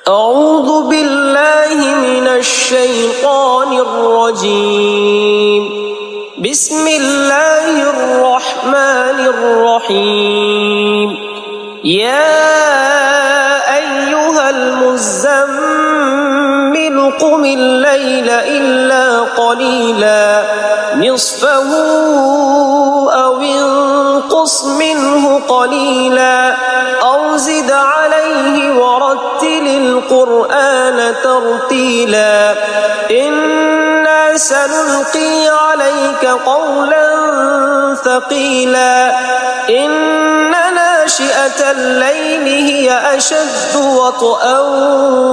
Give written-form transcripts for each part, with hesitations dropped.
أعوذ بالله من الشيطان الرجيم. بسم الله الرحمن الرحيم. يا أيها المزمل قم الليل إلا قليلا نصفه أو انقص منه قليلا أو زد عليه ورتل القرآن ترتيلا إنا سنلقي عليك قولا ثقيلا إن ناشئة الليل هي أشد وطئا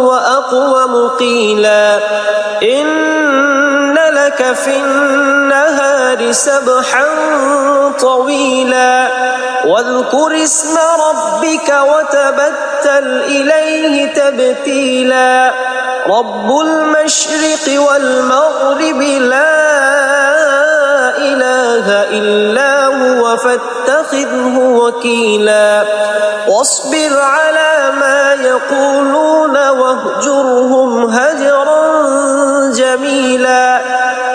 وأقوم قيلا إن لك في النهار سبحا طويلا واذكر اسم ربك وتبتل إليه تبتيلا رب المشرق والمغرب لا إله إلا هو فاتخذه وكيلا واصبر على ما يقولون واهجرهم هجرا جميلا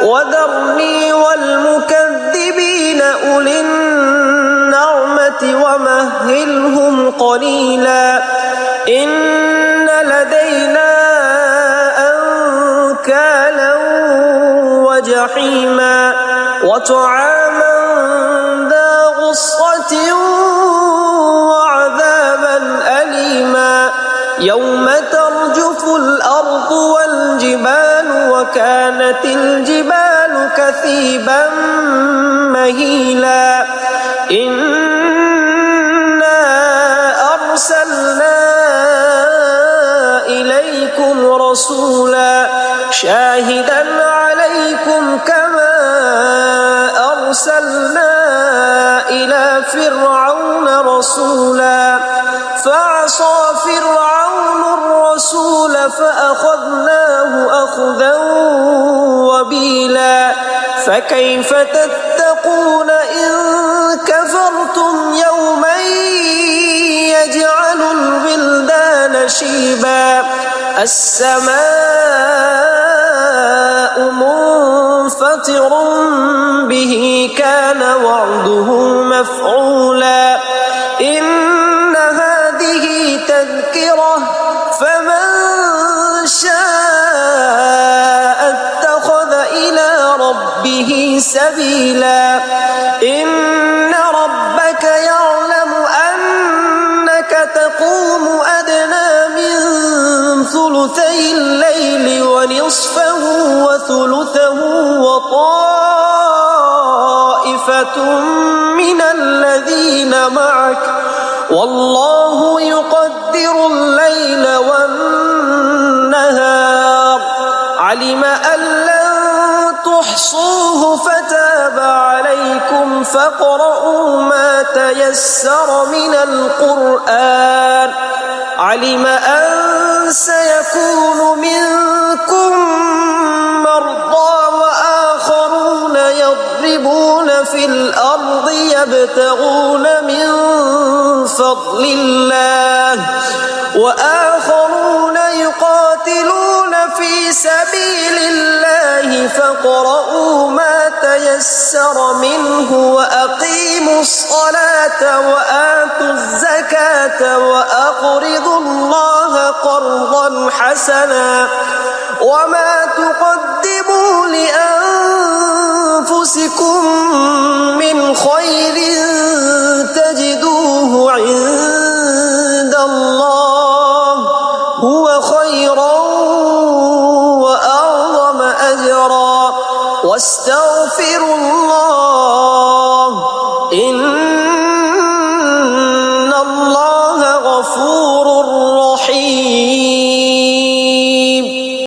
وذرني والمكذبين أولي النعمة ومهلهم قليلا إن لدينا أنكالا وجحيما وطعاما ذا غصة وعذابا أليما يوم ترجف الأرض والجبال وكانت الجبال كثيبا مهيلا إنا أرسلنا إليكم رسولا شاهدا عليكم كما أرسلنا إلى فرعون رسولا فعصى فرعون الرسول فأخذناه أخذا وبيلا فكيف تتقون إن كفرتم يوما يجعل الولدان شيبا السماء منفطر به كان وعده مفعولا إن هذه تذكرة فمن شاء اتخذ إلى ربه سبيلا إن ربك يعلم أنك تقوم أدنى من ثلثي الليل ونصفه وثلثه وطائفة من الذين معك والله يقدر الليل والنهار علم أن لن تحصوه فتاب عليكم فاقرؤوا ما تيسر من القرآن علم أن سيكون منكم مرضى وآخرون يضربون في الأرض يبتغون من فضل الله وآخرون يقاتلون في سبيل الله فاقرؤوا ما تيسر منه وأقيموا الصلاة وآتوا الزكاة وأقرضوا الله قرضا حسنا وما تقدموا لأنفسكم من خير تجدوه عند الله هو خيرا وأعظم أجرا واستغفروا